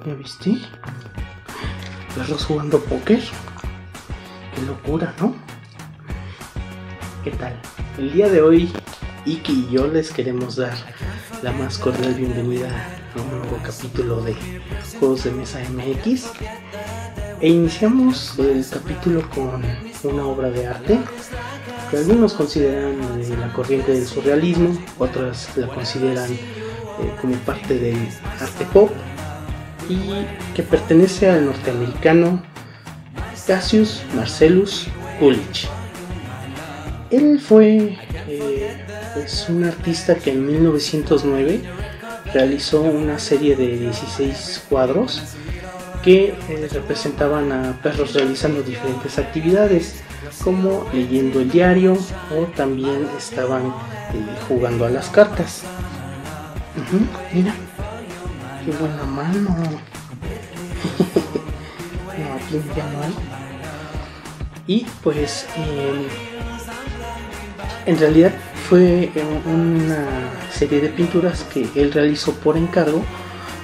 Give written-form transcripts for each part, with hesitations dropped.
¿Ya viste? Perros jugando póker. Qué locura, ¿no? ¿Qué tal? El día de hoy, Iki y yo les queremos dar la más cordial bienvenida a un nuevo capítulo de Juegos de Mesa MX. E iniciamos el capítulo con una obra de arte que algunos consideran de la corriente del surrealismo, otras la consideran como parte del arte pop, y que pertenece al norteamericano Cassius Marcellus Coolidge. Él fue un artista que en 1909 realizó una serie de 16 cuadros que representaban a perros realizando diferentes actividades, como leyendo el diario, o también estaban jugando a las cartas. Mira, qué buena mano. No, aquí ya no hay. Y pues en realidad fue una serie de pinturas que él realizó por encargo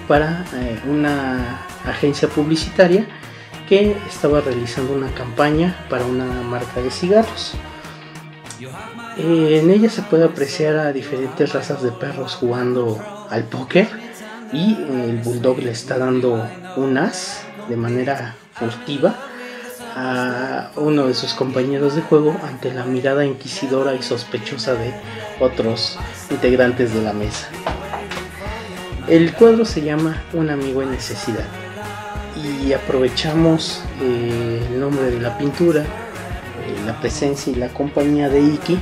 para una agencia publicitaria que estaba realizando una campaña para una marca de cigarros. En ella se puede apreciar a diferentes razas de perros jugando al póker, y el bulldog le está dando un as de manera furtiva a uno de sus compañeros de juego ante la mirada inquisidora y sospechosa de otros integrantes de la mesa. El cuadro se llama Un amigo en necesidad, y aprovechamos el nombre de la pintura, la presencia y la compañía de Iki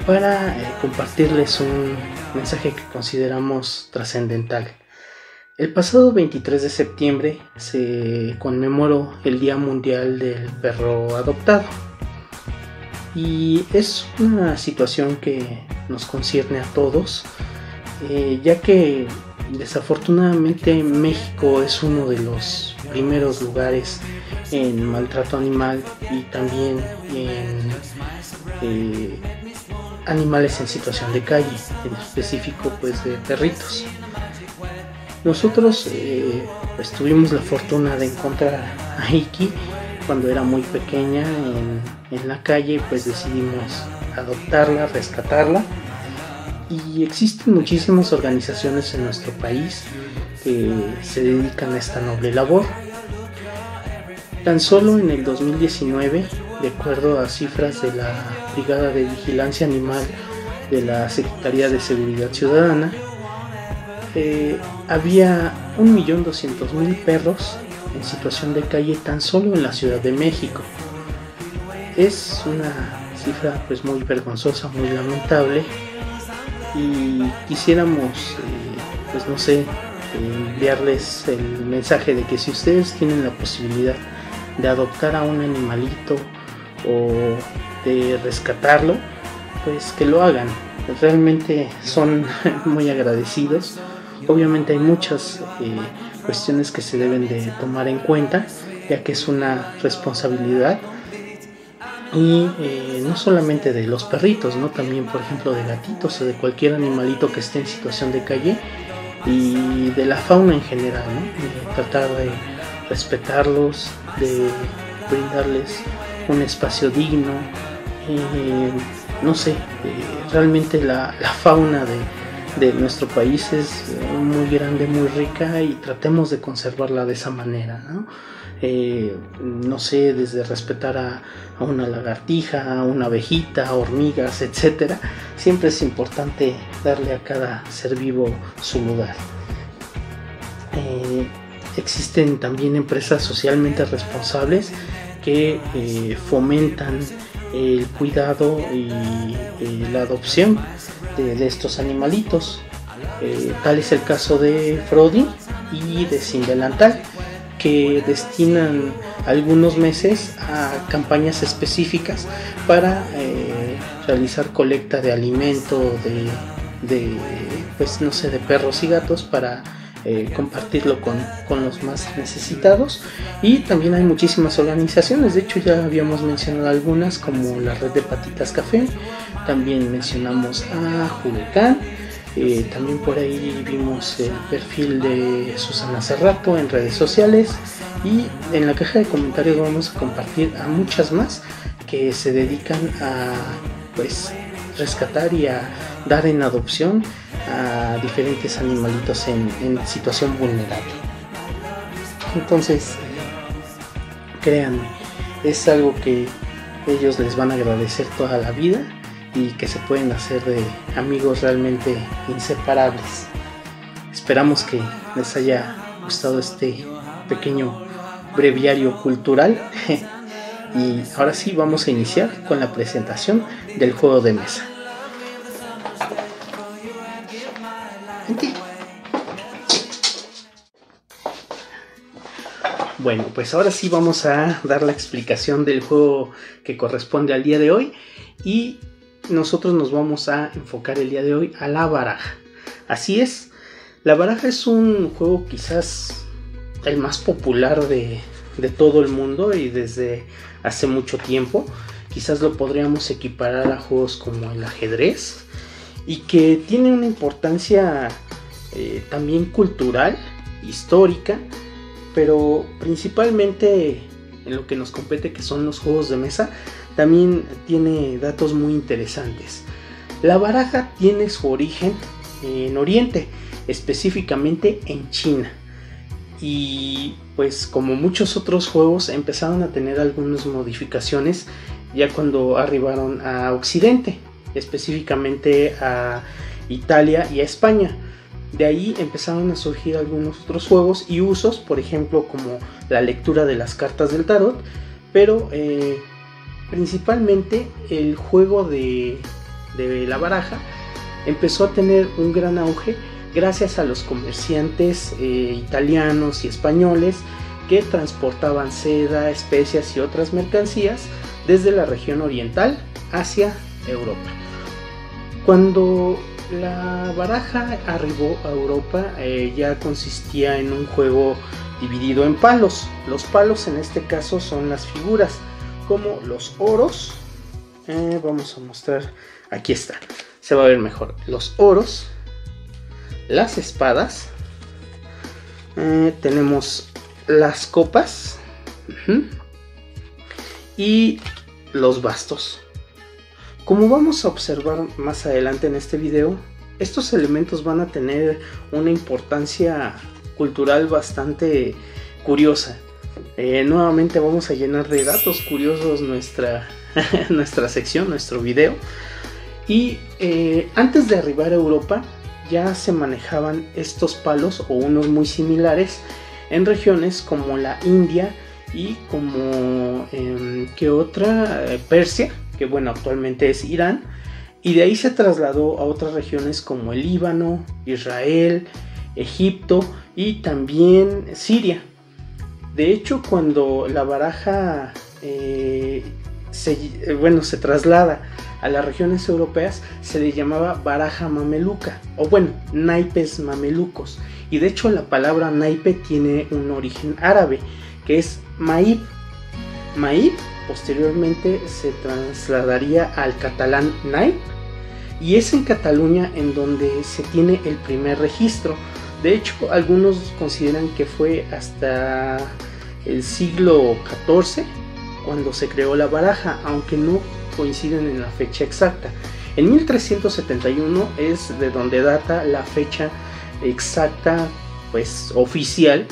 para compartirles un mensaje que consideramos trascendental. El pasado 23 de septiembre se conmemoró el Día Mundial del Perro Adoptado, y es una situación que nos concierne a todos, ya que desafortunadamente México es uno de los primeros lugares en maltrato animal y también en animales en situación de calle, en específico pues de perritos. Nosotros pues tuvimos la fortuna de encontrar a Iki cuando era muy pequeña en la calle, pues decidimos adoptarla, rescatarla, y existen muchísimas organizaciones en nuestro país que se dedican a esta noble labor. Tan solo en el 2019, de acuerdo a cifras de la Brigada de Vigilancia Animal de la Secretaría de Seguridad Ciudadana, había 1.200.000 perros en situación de calle tan solo en la Ciudad de México. Es una cifra pues muy vergonzosa, muy lamentable, y quisiéramos pues no sé, enviarles el mensaje de que si ustedes tienen la posibilidad de adoptar a un animalito o de rescatarlo, pues que lo hagan. Realmente son muy agradecidos. Obviamente hay muchas cuestiones que se deben de tomar en cuenta, ya que es una responsabilidad, y no solamente de los perritos, ¿no? También, por ejemplo, de gatitos o de cualquier animalito que esté en situación de calle, y de la fauna en general, ¿no? De tratar de respetarlos, de brindarles un espacio digno. No sé, realmente la fauna de nuestro país es muy grande, muy rica, y tratemos de conservarla de esa manera, ¿no? No sé, desde respetar a una lagartija, a una abejita, hormigas, etcétera. Siempre es importante darle a cada ser vivo su lugar. Existen también empresas socialmente responsables que fomentan el cuidado y la adopción de estos animalitos. Tal es el caso de Frodi y de Sin Delantal, que destinan algunos meses a campañas específicas para realizar colecta de alimento pues no sé, de perros y gatos, para compartirlo con los más necesitados. Y también hay muchísimas organizaciones, de hecho ya habíamos mencionado algunas, como la Red de Patitas Café, también mencionamos a Julecán, También por ahí vimos el perfil de Susana Cerrato en redes sociales, y en la caja de comentarios vamos a compartir a muchas más que se dedican a pues rescatar y a dar en adopción a diferentes animalitos en situación vulnerable. Entonces, créanme, es algo que ellos les van a agradecer toda la vida y que se pueden hacer de amigos realmente inseparables. Esperamos que les haya gustado este pequeño breviario cultural y ahora sí vamos a iniciar con la presentación del juego de mesa. Bueno, pues ahora sí vamos a dar la explicación del juego que corresponde al día de hoy, y nosotros nos vamos a enfocar el día de hoy a la baraja. Así es, la baraja es un juego quizás el más popular de todo el mundo y desde hace mucho tiempo. Quizás lo podríamos equiparar a juegos como el ajedrez, y que tiene una importancia también cultural, histórica, pero principalmente en lo que nos compete, que son los juegos de mesa, también tiene datos muy interesantes. La baraja tiene su origen en Oriente, específicamente en China, y pues como muchos otros juegos empezaron a tener algunas modificaciones ya cuando arribaron a Occidente, específicamente a Italia y a España. De ahí empezaron a surgir algunos otros juegos y usos, por ejemplo como la lectura de las cartas del tarot, pero principalmente el juego de la baraja empezó a tener un gran auge gracias a los comerciantes italianos y españoles que transportaban seda, especias y otras mercancías desde la región oriental hacia Europa. Cuando la baraja arribó a Europa, ya consistía en un juego dividido en palos. Los palos en este caso son las figuras, como los oros. Vamos a mostrar, aquí está, se va a ver mejor. Los oros, las espadas, tenemos las copas y los bastos. Como vamos a observar más adelante en este video, estos elementos van a tener una importancia cultural bastante curiosa. Nuevamente vamos a llenar de datos curiosos nuestra sección, nuestro video. Y antes de arribar a Europa ya se manejaban estos palos o unos muy similares en regiones como la India y como Persia, que bueno, actualmente es Irán, y de ahí se trasladó a otras regiones como el Líbano, Israel, Egipto y también Siria. De hecho, cuando la baraja se traslada a las regiones europeas, se le llamaba baraja mameluca, o bueno, naipes mamelucos, y de hecho la palabra naipe tiene un origen árabe, que es maib. Maib posteriormente se trasladaría al catalán naip, y es en Cataluña en donde se tiene el primer registro. De hecho, algunos consideran que fue hasta el siglo XIV cuando se creó la baraja, aunque no coinciden en la fecha exacta. En 1371 es de donde data la fecha exacta, pues oficial,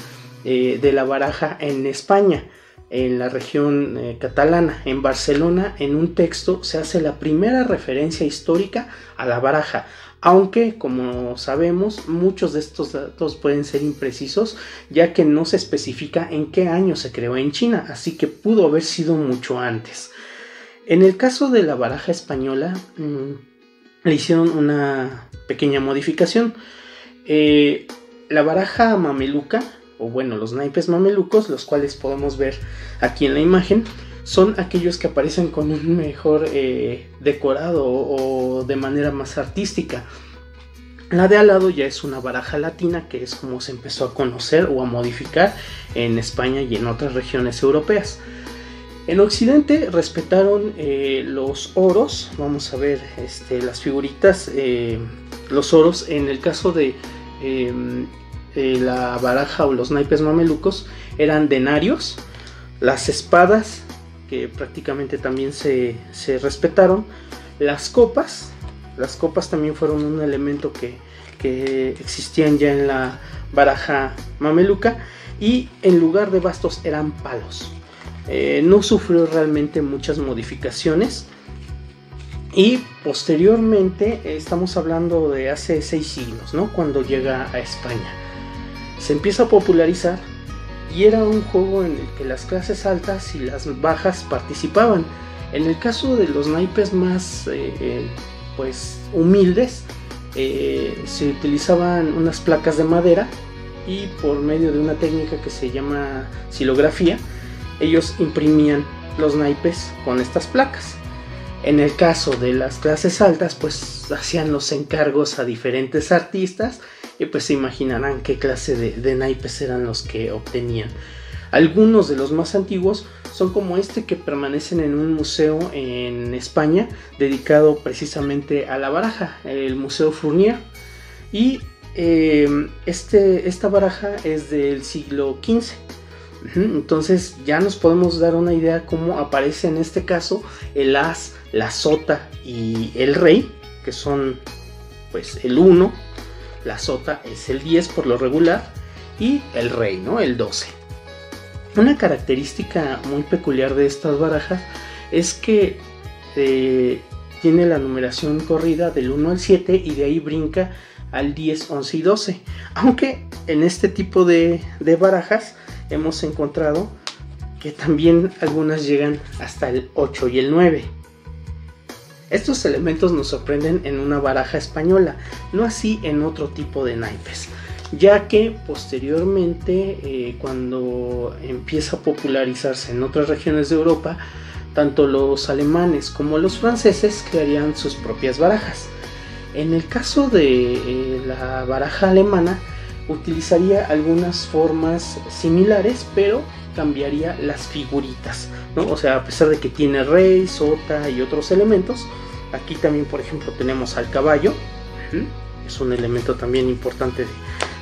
de la baraja en España, en la región catalana. En Barcelona, en un texto, se hace la primera referencia histórica a la baraja, aunque como sabemos muchos de estos datos pueden ser imprecisos, ya que no se especifica en qué año se creó en China, así que pudo haber sido mucho antes. En el caso de la baraja española, le hicieron una pequeña modificación. La baraja mameluca, o bueno, los naipes mamelucos, los cuales podemos ver aquí en la imagen, son aquellos que aparecen con un mejor decorado o de manera más artística. La de al lado ya es una baraja latina, que es como se empezó a conocer o a modificar en España y en otras regiones europeas. En Occidente respetaron los oros. Vamos a ver las figuritas, los oros. En el caso de la baraja o los naipes mamelucos, eran denarios. Las espadas, que prácticamente también se respetaron. Las copas también fueron un elemento que existían ya en la baraja mameluca. Y en lugar de bastos eran palos. No sufrió realmente muchas modificaciones. Y posteriormente, estamos hablando de hace 6 siglos, ¿no? Cuando llega a España, se empieza a popularizar y era un juego en el que las clases altas y las bajas participaban. En el caso de los naipes más pues humildes, se utilizaban unas placas de madera y por medio de una técnica que se llama silografía, ellos imprimían los naipes con estas placas. En el caso de las clases altas, pues hacían los encargos a diferentes artistas y pues se imaginarán qué clase de naipes eran los que obtenían. Algunos de los más antiguos son como que permanecen en un museo en España dedicado precisamente a la baraja, el Museo Fournier. Y esta baraja es del siglo XV. Entonces ya nos podemos dar una idea cómo aparece en este caso el as, la sota y el rey, que son pues el 1, la sota es el 10 por lo regular y el rey, ¿no? El 12. Una característica muy peculiar de estas barajas es que tiene la numeración corrida del 1 al 7 y de ahí brinca al 10, 11 y 12. Aunque en este tipo de barajas hemos encontrado que también algunas llegan hasta el 8 y el 9. Estos elementos nos sorprenden en una baraja española, no así en otro tipo de naipes, ya que posteriormente, cuando empieza a popularizarse en otras regiones de Europa, tanto los alemanes como los franceses crearían sus propias barajas. En el caso de la baraja alemana, utilizaría algunas formas similares, pero cambiaría las figuritas, ¿no? O sea, a pesar de que tiene rey, sota y otros elementos, aquí también, por ejemplo, tenemos al caballo, es un elemento también importante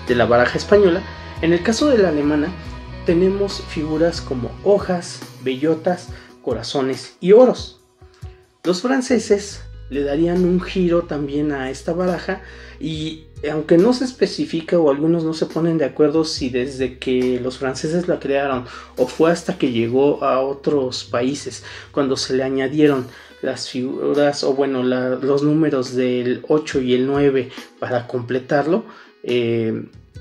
de la baraja española. En el caso de la alemana, tenemos figuras como hojas, bellotas, corazones y oros. Los franceses le darían un giro también a esta baraja y aunque no se especifica o algunos no se ponen de acuerdo si desde que los franceses la crearon o fue hasta que llegó a otros países cuando se le añadieron las figuras o bueno los números del 8 y el 9 para completarlo,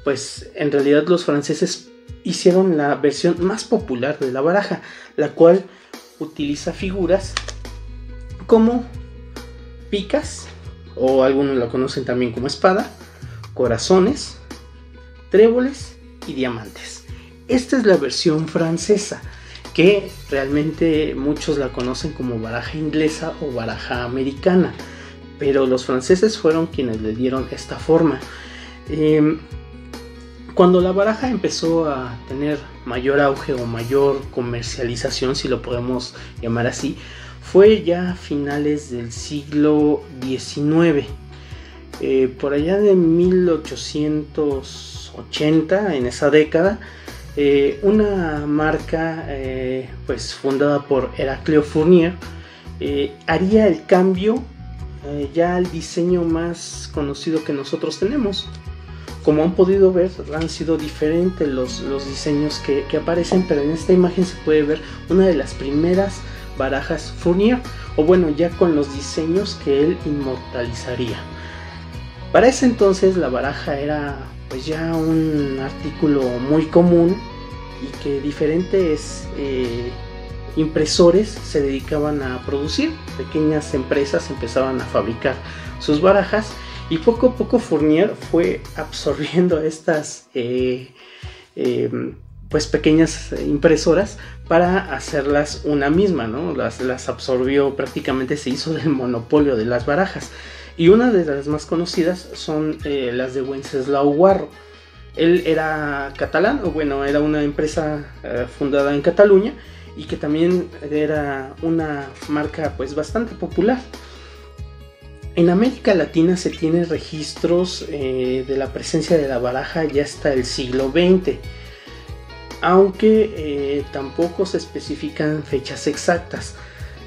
pues en realidad los franceses hicieron la versión más popular de la baraja, la cual utiliza figuras como picas, o algunos la conocen también como espada, corazones, tréboles y diamantes. Esta es la versión francesa, que realmente muchos la conocen como baraja inglesa o baraja americana, pero los franceses fueron quienes le dieron esta forma. Cuando la baraja empezó a tener mayor auge o mayor comercialización, si lo podemos llamar así, fue ya a finales del siglo XIX. Por allá de 1880, en esa década, una marca pues fundada por Heraclio Fournier haría el cambio ya al diseño más conocido que nosotros tenemos. Como han podido ver, han sido diferentes los diseños que aparecen, pero en esta imagen se puede ver una de las primeras barajas Fournier, o bueno, ya con los diseños que él inmortalizaría. Para ese entonces la baraja era pues ya un artículo muy común y que diferentes impresores se dedicaban a producir. Pequeñas empresas empezaban a fabricar sus barajas y poco a poco Fournier fue absorbiendo estas pues pequeñas impresoras para hacerlas una misma, ¿no? Las absorbió, prácticamente se hizo del monopolio de las barajas. Y una de las más conocidas son las de Wenceslao Guarro. Él era catalán, o bueno, era una empresa fundada en Cataluña y que también era una marca pues bastante popular. En América Latina se tiene registros de la presencia de la baraja ya hasta el siglo XX, aunque tampoco se especifican fechas exactas.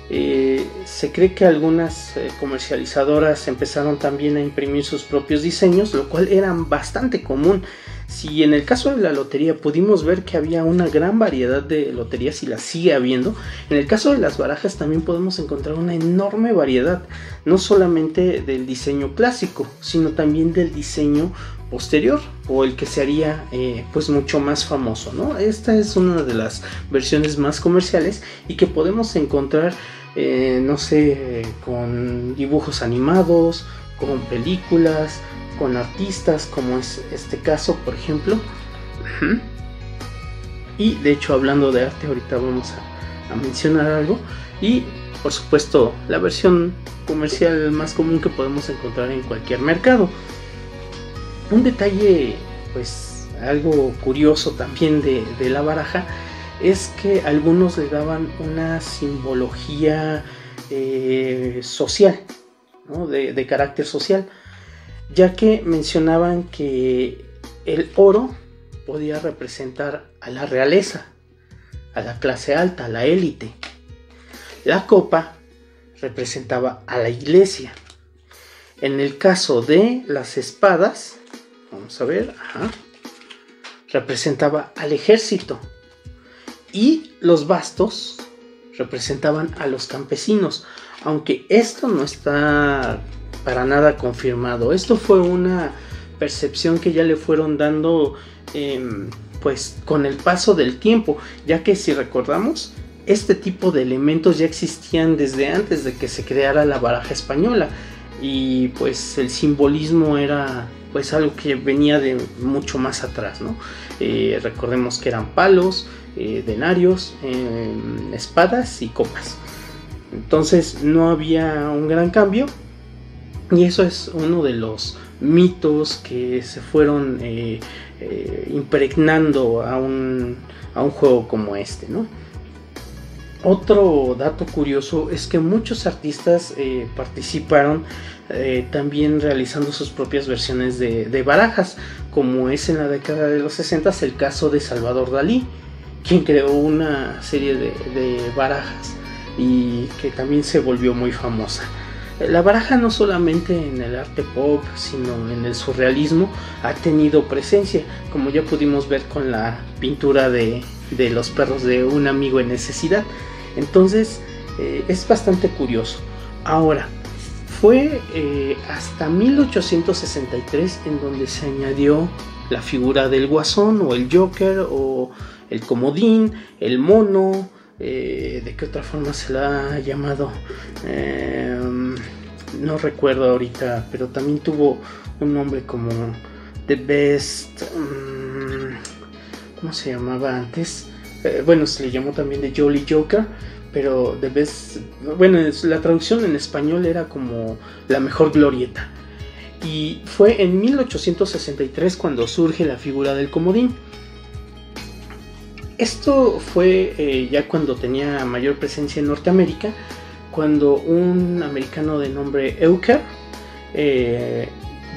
Se cree que algunas comercializadoras empezaron también a imprimir sus propios diseños, lo cual era bastante común. Si en el caso de la lotería pudimos ver que había una gran variedad de loterías y las sigue habiendo, en el caso de las barajas también podemos encontrar una enorme variedad, no solamente del diseño clásico, sino también del diseño posterior o el que se haría pues mucho más famoso, ¿no? Esta es una de las versiones más comerciales y que podemos encontrar no sé, con dibujos animados, con películas, con artistas, como es este caso, por ejemplo. Y de hecho, hablando de arte, ahorita vamos a mencionar algo. Y por supuesto, la versión comercial más común que podemos encontrar en cualquier mercado. Un detalle, pues algo curioso también de la baraja, es que algunos le daban una simbología social, ¿no? de carácter social, ya que mencionaban que el oro podía representar a la realeza, a la clase alta, a la élite. La copa representaba a la iglesia. En el caso de las espadas, vamos a ver, representaba al ejército. Y los bastos representaban a los campesinos, aunque esto no está para nada confirmado. Esto fue una percepción que ya le fueron dando pues con el paso del tiempo, ya que si recordamos, este tipo de elementos ya existían desde antes de que se creara la baraja española, y pues el simbolismo era pues algo que venía de mucho más atrás, ¿no? Recordemos que eran palos, denarios, espadas y copas. Entonces no había un gran cambio, y eso es uno de los mitos que se fueron impregnando a un juego como este, ¿no? Otro dato curioso es que muchos artistas participaron también realizando sus propias versiones de barajas, como es en la década de los 60 el caso de Salvador Dalí, quien creó una serie de barajas y que también se volvió muy famosa. La baraja no solamente en el arte pop, sino en el surrealismo ha tenido presencia, como ya pudimos ver con la pintura de los perros de un amigo en necesidad. Entonces es bastante curioso. Ahora, fue hasta 1863 en donde se añadió la figura del guasón o el Joker o el comodín, el mono. ¿De qué otra forma se la ha llamado? No recuerdo ahorita, pero también tuvo un nombre como The Best. ¿Cómo se llamaba antes? Bueno, se le llamó también The Jolly Joker, pero The Best, bueno, la traducción en español era como la mejor glorieta. Y fue en 1863 cuando surge la figura del comodín. Esto fue ya cuando tenía mayor presencia en Norteamérica, cuando un americano de nombre Euchre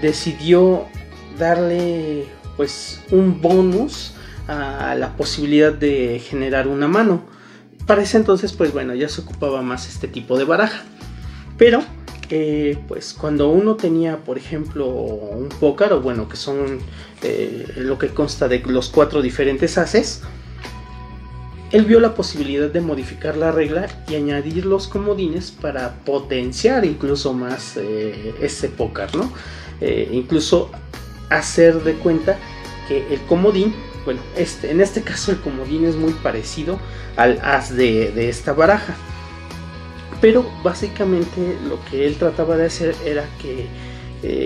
decidió darle pues un bonus a la posibilidad de generar una mano. Para ese entonces pues bueno, ya se ocupaba más este tipo de baraja, pero pues cuando uno tenía por ejemplo un pócar, o bueno, que son lo que consta de los 4 diferentes ases, él vio la posibilidad de modificar la regla y añadir los comodines para potenciar incluso más ese pócar, ¿no? Incluso hacer de cuenta que el comodín, bueno, en este caso el comodín es muy parecido al as de esta baraja, pero básicamente lo que él trataba de hacer era que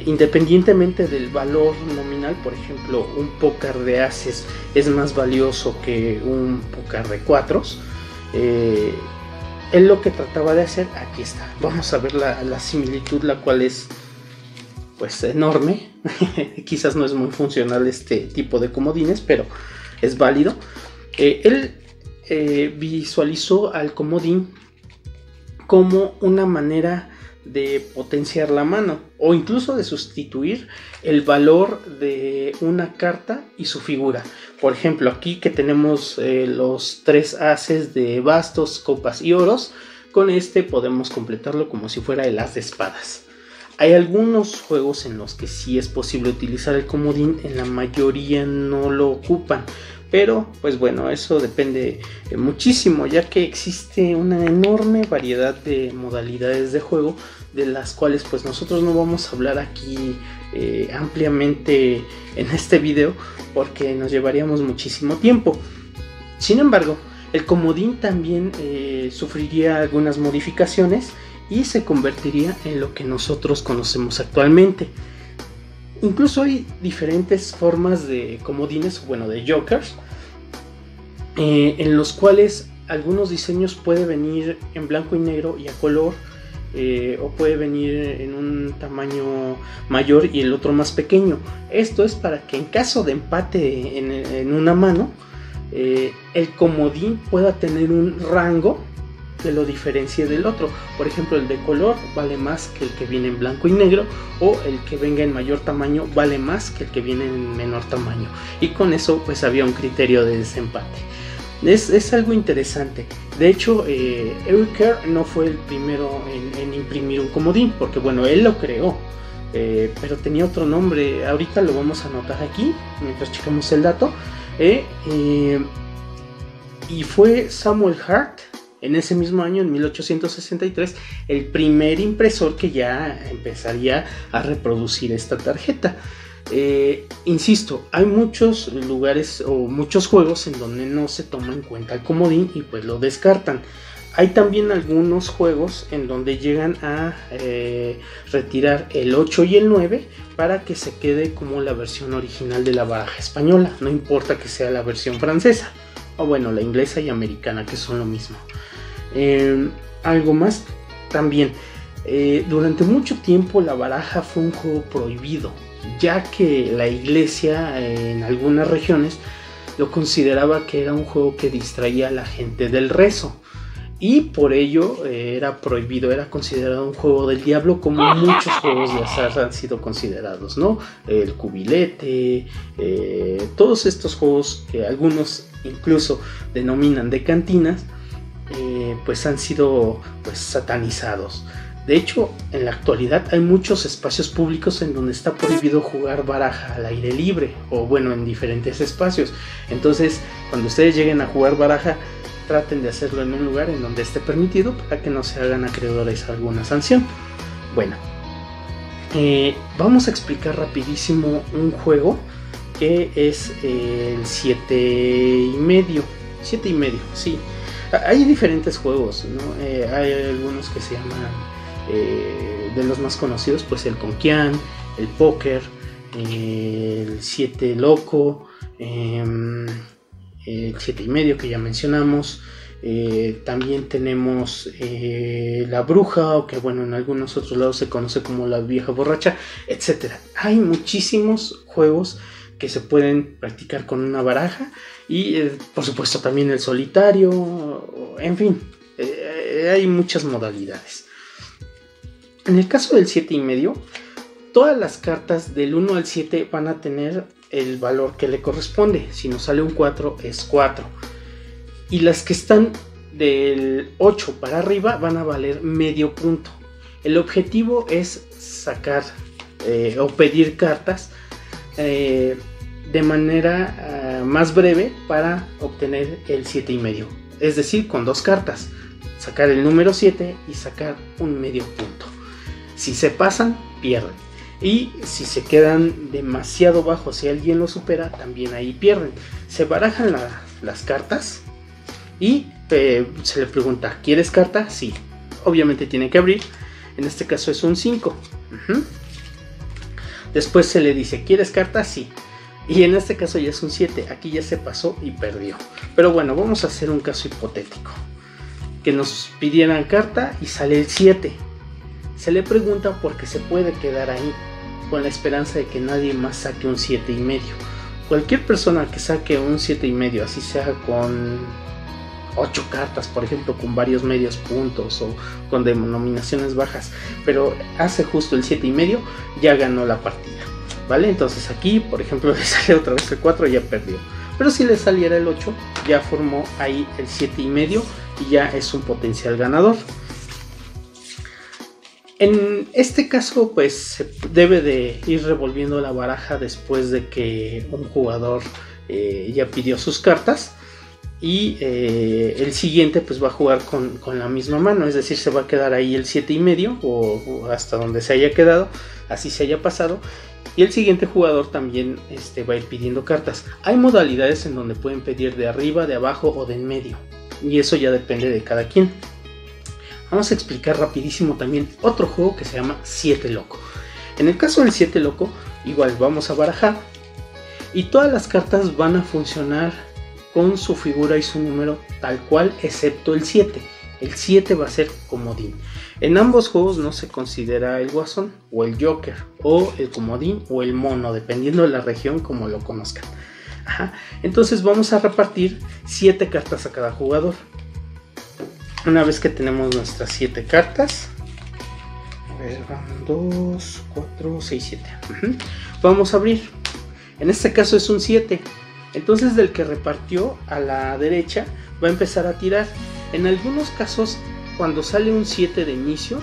independientemente del valor nominal, por ejemplo, un pócar de ases es más valioso que un pócar de cuatros. Él lo que trataba de hacer, aquí está, vamos a ver la similitud, la cual es pues enorme. Quizás no es muy funcional este tipo de comodines, pero es válido. Él visualizó al comodín como una manera de potenciar la mano o incluso de sustituir el valor de una carta y su figura. Por ejemplo, aquí que tenemos los 3 ases de bastos, copas y oros, con este podemos completarlo como si fuera el as de espadas. Hay algunos juegos en los que sí es posible utilizar el comodín, en la mayoría no lo ocupan, pero pues bueno, eso depende muchísimo, ya que existe una enorme variedad de modalidades de juego, de las cuales pues nosotros no vamos a hablar aquí ampliamente en este video, porque nos llevaríamos muchísimo tiempo. Sin embargo, el comodín también sufriría algunas modificaciones y se convertiría en lo que nosotros conocemos actualmente. Incluso hay diferentes formas de comodines, bueno, de jokers, en los cuales algunos diseños puede venir en blanco y negro y a color, o puede venir en un tamaño mayor y el otro más pequeño. Esto es para que en caso de empate en una mano, el comodín pueda tener un rango que lo diferencie del otro. Por ejemplo, el de color vale más que el que viene en blanco y negro, o el que venga en mayor tamaño vale más que el que viene en menor tamaño, y con eso pues había un criterio de desempate. Es algo interesante. De hecho, Eric Kerr no fue el primero en imprimir un comodín, porque bueno, él lo creó, pero tenía otro nombre. Ahorita lo vamos a anotar aquí mientras checamos el dato. Y fue Samuel Hart, en ese mismo año, en 1863, el primer impresor que ya empezaría a reproducir esta tarjeta. Insisto, hay muchos lugares o muchos juegos en donde no se toma en cuenta el comodín y pues lo descartan. Hay también algunos juegos en donde llegan a retirar el 8 y el 9 para que se quede como la versión original de la baraja española, no importa que sea la versión francesa, o bueno, la inglesa y americana, que son lo mismo. Algo más también, durante mucho tiempo la baraja fue un juego prohibido, ya que la iglesia en algunas regiones lo consideraba que era un juego que distraía a la gente del rezo, y por ello era prohibido, era considerado un juego del diablo, como muchos juegos de azar han sido considerados, ¿no? El cubilete, todos estos juegos que algunos incluso denominan de cantinas, pues han sido pues satanizados. De hecho, en la actualidad hay muchos espacios públicos en donde está prohibido jugar baraja al aire libre, o bueno, en diferentes espacios. Entonces, cuando ustedes lleguen a jugar baraja, traten de hacerlo en un lugar en donde esté permitido, para que no se hagan acreedores a alguna sanción. Bueno, vamos a explicar rapidísimo un juego que es el 7,5. 7,5, sí. Hay diferentes juegos, ¿no? Hay algunos que se llaman, de los más conocidos, pues el Conquian, el Póker, el 7 Loco, el 7,5 que ya mencionamos. También tenemos la Bruja, o que bueno, en algunos otros lados se conoce como la Vieja Borracha, etc. Hay muchísimos juegos que se pueden practicar con una baraja, y por supuesto también el solitario, en fin, hay muchas modalidades. En el caso del 7,5, todas las cartas del 1 al 7 van a tener el valor que le corresponde. Si nos sale un 4 es 4, y las que están del 8 para arriba van a valer medio punto. El objetivo es sacar o pedir cartas de manera más breve para obtener el 7,5, es decir, con 2 cartas, sacar el número 7 y sacar un medio punto. Si se pasan, pierden, y si se quedan demasiado bajos, si alguien lo supera, también ahí pierden. Se barajan las cartas y se le pregunta: ¿quieres carta? Sí, obviamente tiene que abrir. En este caso es un 5. Después se le dice: ¿quieres carta? Sí. Y en este caso ya es un 7. Aquí ya se pasó y perdió. Pero bueno, vamos a hacer un caso hipotético. Que nos pidieran carta y sale el 7. Se le pregunta porque se puede quedar ahí, con la esperanza de que nadie más saque un 7,5. Cualquier persona que saque un 7,5, así sea con 8 cartas, por ejemplo, con varios medios puntos o con denominaciones bajas, pero hace justo el 7,5, ya ganó la partida, ¿vale? Entonces aquí, por ejemplo, le sale otra vez el 4, ya perdió. Pero si le saliera el 8, ya formó ahí el 7,5 y ya es un potencial ganador. En este caso, pues se debe de ir revolviendo la baraja después de que un jugador ya pidió sus cartas. Y el siguiente pues va a jugar con la misma mano, es decir, se va a quedar ahí el 7,5 o hasta donde se haya quedado, así se haya pasado. Y el siguiente jugador también va a ir pidiendo cartas. Hay modalidades en donde pueden pedir de arriba, de abajo o de en medio, y eso ya depende de cada quien. Vamos a explicar rapidísimo también otro juego que se llama 7 Loco. En el caso del 7 Loco, igual vamos a barajar y todas las cartas van a funcionar con su figura y su número tal cual, excepto el 7. El 7 va a ser comodín. En ambos juegos no se considera el guasón o el joker o el comodín o el mono, dependiendo de la región como lo conozcan. Ajá. Entonces vamos a repartir 7 cartas a cada jugador. Una vez que tenemos nuestras 7 cartas, a ver, van 2, 4, 6, 7. Vamos a abrir. En este caso es un 7. Entonces del que repartió a la derecha va a empezar a tirar. En algunos casos, cuando sale un 7 de inicio,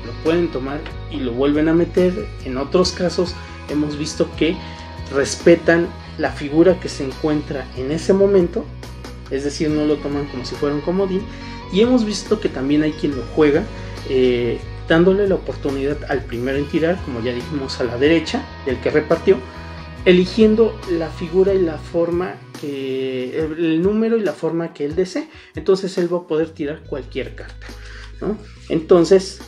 lo pueden tomar y lo vuelven a meter. En otros casos hemos visto que respetan la figura que se encuentra en ese momento, es decir, no lo toman como si fuera un comodín. Y hemos visto que también hay quien lo juega dándole la oportunidad al primero en tirar, como ya dijimos, a la derecha del que repartió, eligiendo la figura y la forma, el número y la forma que él desee. Entonces él va a poder tirar cualquier carta, ¿no? Entonces,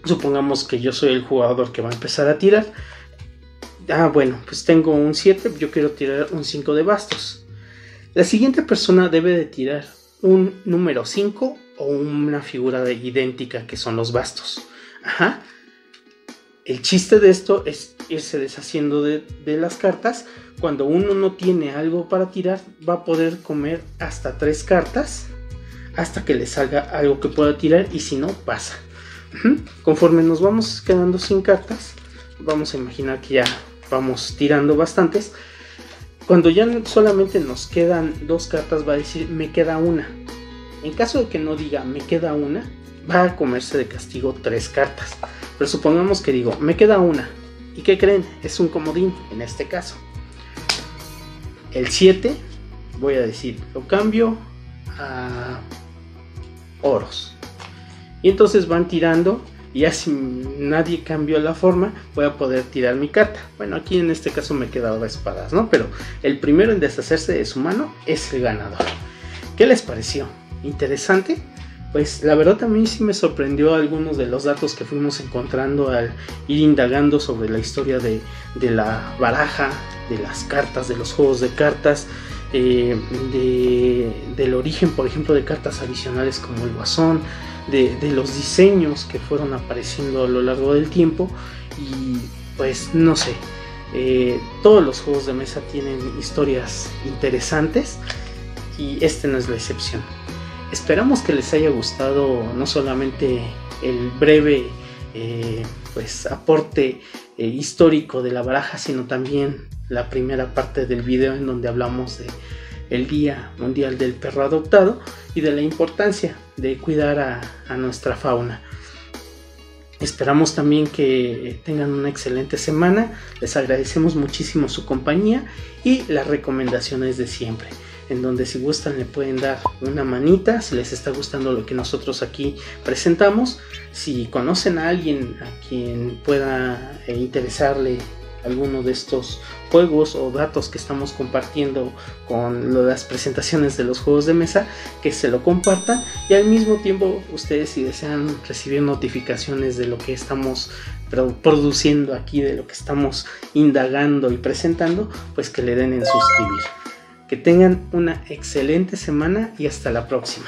supongamos que yo soy el jugador que va a empezar a tirar. Bueno, pues tengo un 7, yo quiero tirar un 5 de bastos. La siguiente persona debe de tirar un número 5 o una figura idéntica, que son los bastos. Ajá. El chiste de esto es irse deshaciendo de las cartas. Cuando uno no tiene algo para tirar, va a poder comer hasta 3 cartas hasta que le salga algo que pueda tirar, y si no, pasa. Conforme nos vamos quedando sin cartas, vamos a imaginar que ya vamos tirando bastantes. Cuando ya solamente nos quedan 2 cartas, va a decir me queda una. En caso de que no diga me queda una, va a comerse de castigo 3 cartas. Pero supongamos que digo me queda una. ¿Y qué creen? Es un comodín en este caso. El 7, voy a decir, lo cambio a oros. Y entonces van tirando. Y ya si nadie cambió la forma, voy a poder tirar mi carta. Bueno, aquí en este caso me queda de espadas, ¿no? Pero el primero en deshacerse de su mano es el ganador. ¿Qué les pareció? ¿Interesante? Pues la verdad también sí me sorprendió algunos de los datos que fuimos encontrando al ir indagando sobre la historia de la baraja, de las cartas, de los juegos de cartas, del origen, por ejemplo, de cartas adicionales como el guasón, de los diseños que fueron apareciendo a lo largo del tiempo. Y pues no sé, todos los juegos de mesa tienen historias interesantes y este no es la excepción. Esperamos que les haya gustado no solamente el breve pues aporte histórico de la baraja, sino también la primera parte del video en donde hablamos de el Día Mundial del Perro Adoptado y de la importancia de cuidar a nuestra fauna. Esperamos también que tengan una excelente semana. Les agradecemos muchísimo su compañía y las recomendaciones de siempre, en donde si gustan le pueden dar una manita si les está gustando lo que nosotros aquí presentamos. Si conocen a alguien a quien pueda interesarle alguno de estos juegos o datos que estamos compartiendo con las presentaciones de los juegos de mesa, que se lo compartan. Y al mismo tiempo ustedes, si desean recibir notificaciones de lo que estamos produciendo aquí, de lo que estamos indagando y presentando, pues que le den en suscribir. Que tengan una excelente semana y hasta la próxima.